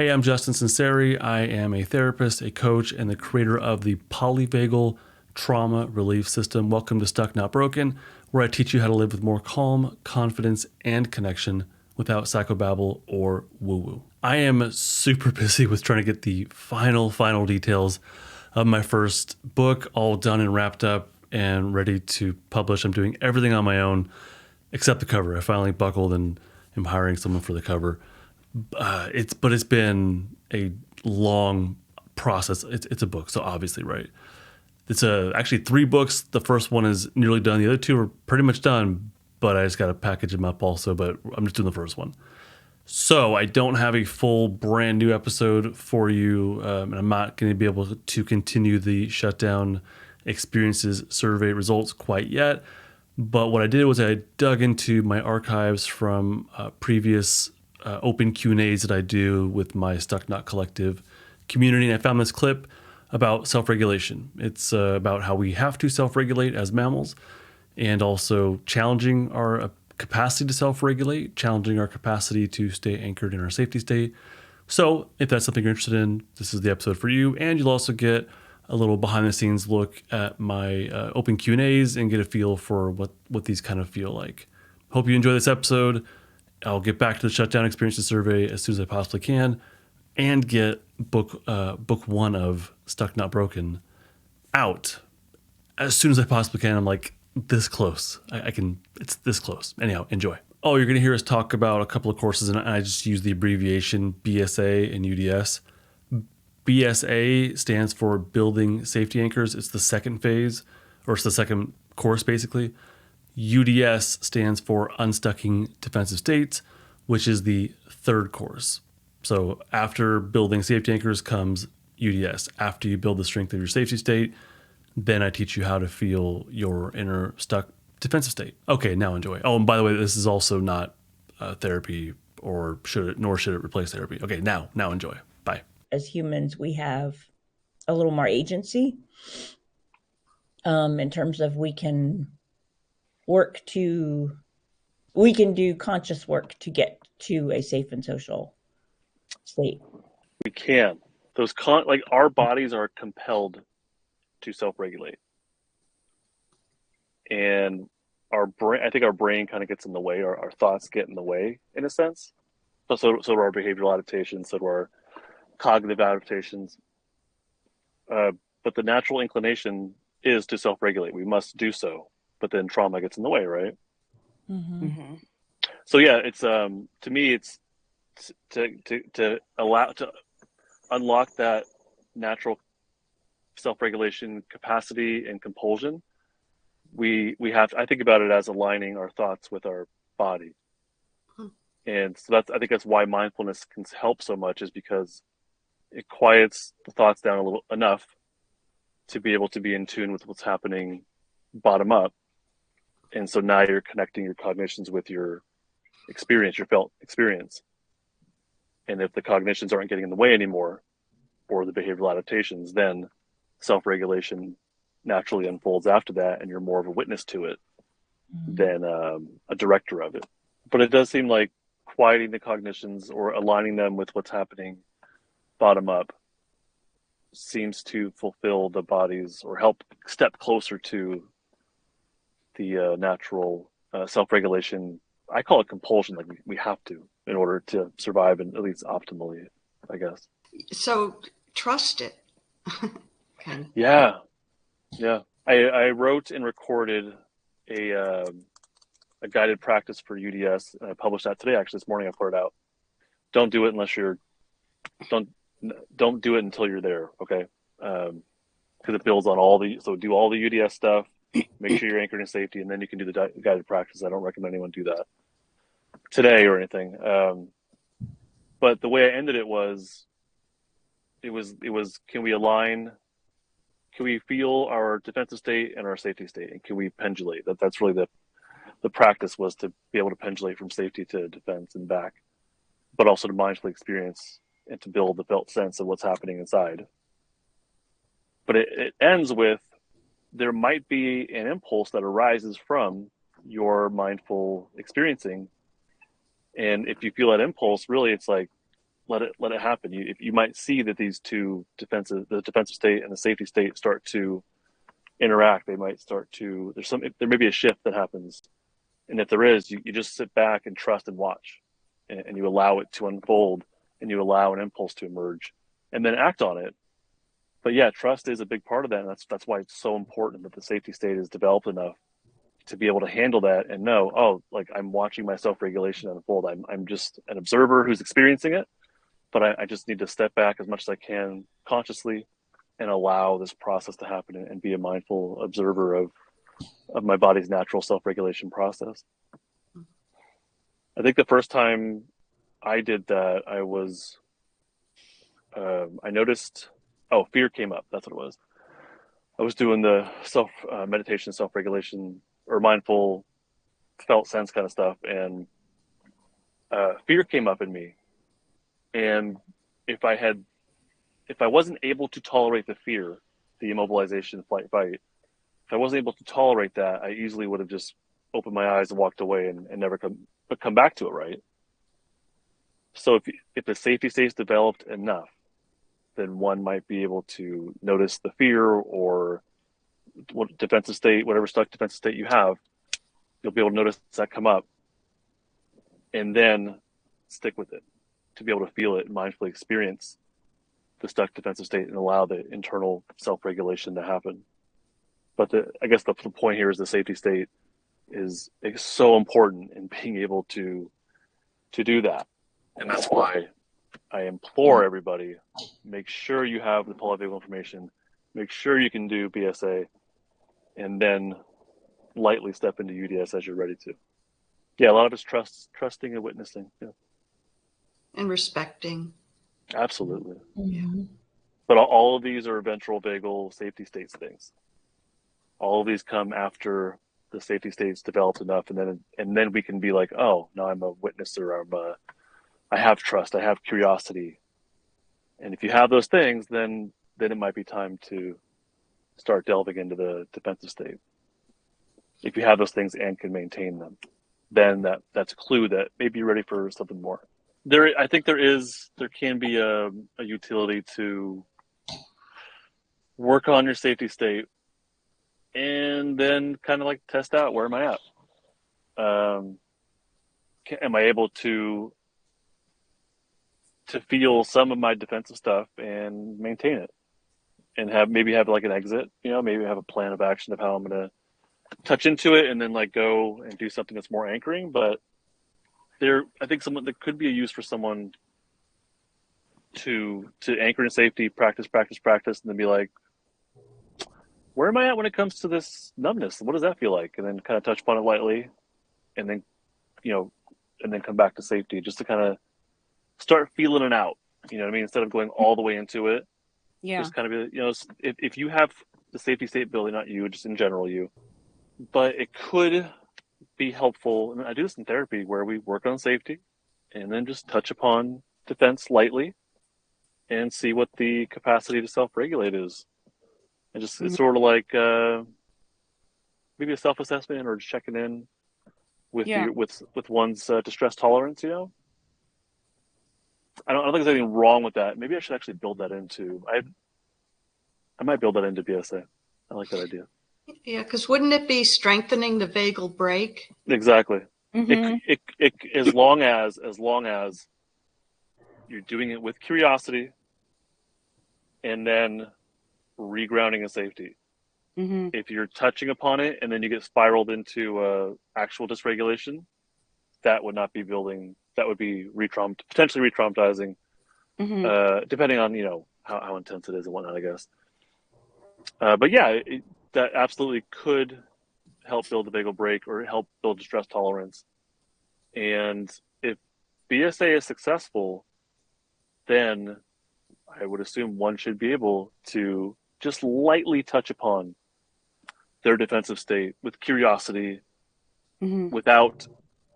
Hey, I'm Justin Sinceri. I am a therapist, a coach, and the creator of the polyvagal trauma relief system. Welcome to Stuck Not Broken, where I teach you how to live with more calm, confidence, and connection without psychobabble or woo-woo. I am super busy with trying to get the final details of my first book all done and wrapped up and ready to publish. I'm doing everything on my own except the cover. I finally buckled and am hiring someone for the cover. It's been a long process. It's a book, so obviously, right? It's actually 3 books. The first one is nearly done. The other 2 are pretty much done, but I just got to package them up also. But I'm just doing the first one. So I don't have a full brand new episode for you, and I'm not going to be able to continue the shutdown experiences survey results quite yet. But what I did was I dug into my archives from previous open Q&As that I do with my Stuck Not Collective community. And I found this clip about self-regulation. It's about how we have to self-regulate as mammals and also challenging our capacity to self-regulate, challenging our capacity to stay anchored in our safety state. So if that's something you're interested in, this is the episode for you. And you'll also get a little behind the scenes look at my open Q&As and get a feel for what these kind of feel like. Hope you enjoy this episode. I'll get back to the shutdown experiences survey as soon as I possibly can and get book 1 of Stuck Not Broken out as soon as I possibly can. I'm like this close. It's this close. Anyhow, enjoy. Oh, you're going to hear us talk about a couple of courses, and I just use the abbreviation BSA and UDS. BSA stands for Building Safety Anchors. It's the second phase, or it's the second course basically. UDS stands for Unstucking Defensive States, which is the third course. So after building safety anchors comes UDS. After you build the strength of your safety state, then I teach you how to feel your inner stuck defensive state. Okay, now enjoy. Oh, and by the way, this is also not therapy, nor should it replace therapy. Okay, now enjoy. Bye. As humans, we have a little more agency in terms of we can do conscious work to get to a safe and social state. We can. Our bodies are compelled to self-regulate. And I think our brain kind of gets in the way, our thoughts get in the way in a sense. So do our behavioral adaptations, so do our cognitive adaptations. But the natural inclination is to self-regulate. We must do so. But then trauma gets in the way, right? Mm-hmm. Mm-hmm. So yeah, it's to me, it's to unlock that natural self-regulation capacity and compulsion. I think about it as aligning our thoughts with our body. And so I think that's why mindfulness can help so much, is because it quiets the thoughts down enough to be able to be in tune with what's happening bottom up. And so now you're connecting your cognitions with your experience, your felt experience. And if the cognitions aren't getting in the way anymore, or the behavioral adaptations, then self-regulation naturally unfolds after that, and you're more of a witness to it than a director of it. But it does seem like quieting the cognitions or aligning them with what's happening bottom up seems to fulfill the body's, or help step closer to the natural self-regulation. I call it compulsion, like we have to in order to survive, and at least optimally, I guess. So trust it. Yeah. I wrote and recorded a guided practice for UDS, and I published that today. Actually, this morning I put it out. Don't do it unless don't do it until you're there, okay? Because it builds on so do all the UDS stuff, make sure you're anchored in safety, and then you can do the guided practice. I don't recommend anyone do that today or anything. But the way I ended it was can we feel our defensive state and our safety state, and can we pendulate? That's really the practice, was to be able to pendulate from safety to defense and back, but also to mindfully experience and to build the felt sense of what's happening inside. But it ends with, there might be an impulse that arises from your mindful experiencing. And if you feel that impulse, really it's like, let it happen. You might see that these two the defensive state and the safety state, start to interact. They might start to, there may be a shift that happens. And if there is, you just sit back and trust and watch, and you allow it to unfold, and you allow an impulse to emerge, and then act on it. But yeah, trust is a big part of that. And that's why it's so important that the safety state is developed enough to be able to handle that and know, oh, like, I'm watching my self-regulation unfold. I'm just an observer who's experiencing it, but I just need to step back as much as I can consciously and allow this process to happen, and be a mindful observer of my body's natural self-regulation process. I think the first time I did that, I noticed, fear came up. That's what it was. I was doing the meditation, self-regulation, or mindful felt sense kind of stuff, and fear came up in me. And if I wasn't able to tolerate the fear, the immobilization, flight, fight, if I wasn't able to tolerate that, I easily would have just opened my eyes and walked away and never come back to it, right? So if the safety state is developed enough, then one might be able to notice the fear, or what defensive state, whatever stuck defensive state you have, you'll be able to notice that come up, and then stick with it, to be able to feel it and mindfully experience the stuck defensive state and allow the internal self-regulation to happen. But I guess the point here is the safety state is so important in being able to do that. And that's why I implore everybody, make sure you have the polyvagal information, make sure you can do BSA, and then lightly step into UDS as you're ready to. Yeah, a lot of it's trusting and witnessing. Yeah. And respecting. Absolutely. Mm-hmm. But all of these are ventral vagal safety states things. All of these come after the safety state's developed enough, and then we can be like, oh, now I'm a witnesser. I have trust. I have curiosity. And if you have those things, then it might be time to start delving into the defensive state. If you have those things and can maintain them, then that's a clue that maybe you're ready for something more. I think there can be a utility to work on your safety state and then kind of like test out, where am I at? Am I able to feel some of my defensive stuff and maintain it, and maybe have like an exit, maybe have a plan of action of how I'm going to touch into it and then like go and do something that's more anchoring. But I think there could be a use for someone to anchor in safety, practice, and then be like, where am I at when it comes to this numbness? What does that feel like? And then kind of touch upon it lightly, and then, and then come back to safety, just to kind of start feeling it out. You know what I mean? Instead of going all the way into it, just kind of be, if you have the safety state ability, not you, just in general but it could be helpful. And I do this in therapy where we work on safety and then just touch upon defense lightly and see what the capacity to self-regulate is. And just, it's sort of like maybe a self-assessment, or just checking in with with one's distress tolerance. I don't think there's anything wrong with that. Maybe I should actually build that into. I might build that into BSA. I like that idea. Yeah, because wouldn't it be strengthening the vagal brake? Exactly. Mm-hmm. It as long as you're doing it with curiosity, and then regrounding in safety. Mm-hmm. If you're touching upon it and then you get spiraled into actual dysregulation, that would not be building. That would be potentially re-traumatizing, depending on how intense it is and whatnot, I guess. But yeah, that absolutely could help build the vagal brake or help build distress tolerance. And if BSA is successful, then I would assume one should be able to just lightly touch upon their defensive state with curiosity, without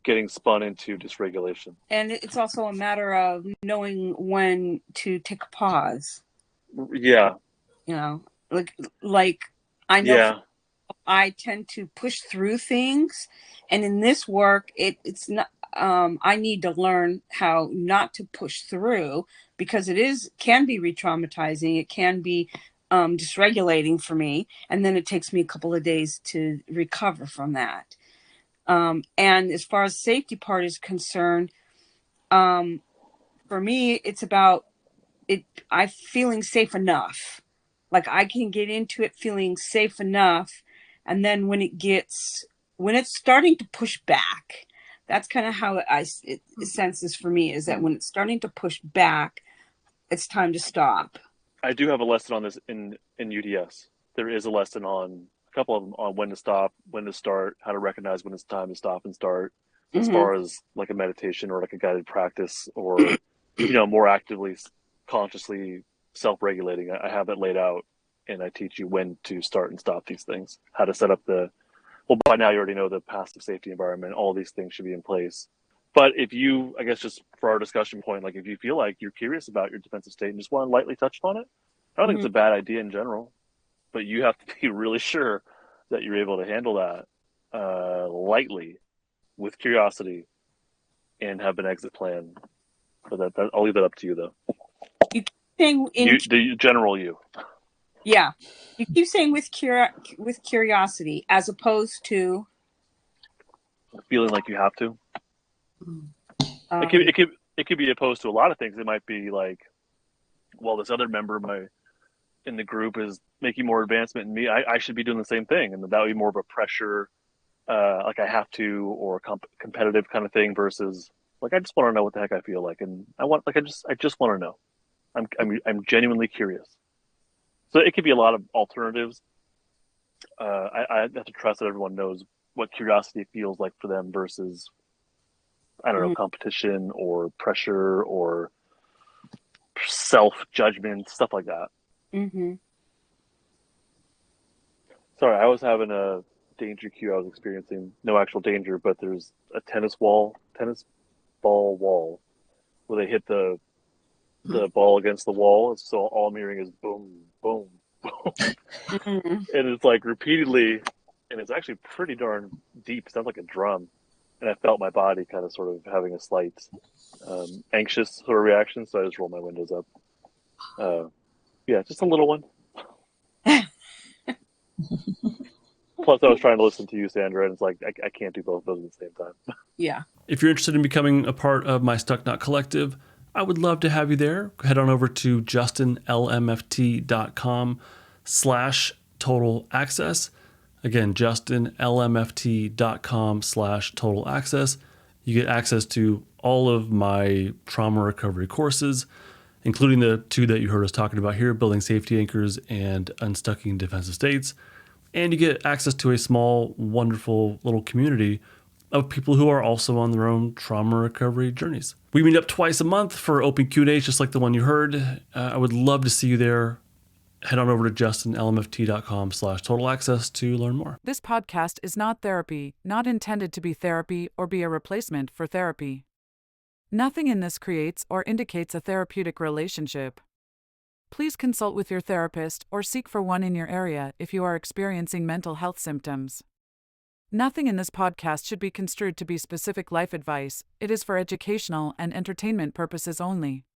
getting spun into dysregulation. And it's also a matter of knowing when to take a pause. Yeah. Like I know I tend to push through things, and in this work, it's not. I need to learn how not to push through, because can be re-traumatizing. It can be dysregulating for me. And then it takes me a couple of days to recover from that. And as far as the safety part is concerned, for me, it's about I feeling safe enough. Like I can get into it feeling safe enough. And then when it's starting to push back, that's kind of how it senses for me, is that when it's starting to push back, it's time to stop. I do have a lesson on this in UDS. There is a lesson on a couple of them on when to stop, when to start, how to recognize when it's time to stop and start, as far as like a meditation or like a guided practice, or more actively, consciously self-regulating. I have it laid out, and I teach you when to start and stop these things, how to set up by now you already know the passive safety environment. All these things should be in place. But if you, I guess just for our discussion point, like if you feel like you're curious about your defensive state and just want to lightly touch on it, I don't think it's a bad idea in general, but you have to be really sure that you're able to handle that lightly, with curiosity, and have an exit plan. So that I'll leave that up to you, though. You keep saying The general you. Yeah, you keep saying with curiosity, as opposed to Feeling like you have to. It could be opposed to a lot of things. It might be like, well, this other member in the group is making more advancement than me. I should be doing the same thing, and that would be more of a pressure, like I have to, or a competitive kind of thing, versus like I just want to know what the heck I feel like, and I just want to know. I'm genuinely curious. So it could be a lot of alternatives. I have to trust that everyone knows what curiosity feels like for them versus, I don't know, competition or pressure or self-judgment, stuff like that. Mm-hmm. Sorry, I was having a danger cue I was experiencing. No actual danger, but there's a tennis ball wall where they hit the ball against the wall. So all I'm hearing is boom, boom, boom. And it's like repeatedly, and it's actually pretty darn deep. It sounds like a drum. And I felt my body kind of sort of having a slight anxious sort of reaction. So I just rolled my windows up. Yeah, just a little one. Plus, I was trying to listen to you, Sandra, and it's like I can't do both of those at the same time. Yeah. If you're interested in becoming a part of my Stuck Not Collective, I would love to have you there. Head on over to justinlmft.com/total access. Again, justinlmft.com/total access. You get access to all of my trauma recovery courses, including the two that you heard us talking about here, Building Safety Anchors and Unstucking Defensive States. And you get access to a small, wonderful little community of people who are also on their own trauma recovery journeys. We meet up twice a month for open Q&As, just like the one you heard. I would love to see you there. Head on over to justinlmft.com/total access to learn more. This podcast is not therapy, not intended to be therapy or be a replacement for therapy. Nothing in this creates or indicates a therapeutic relationship. Please consult with your therapist or seek for one in your area if you are experiencing mental health symptoms. Nothing in this podcast should be construed to be specific life advice. It is for educational and entertainment purposes only.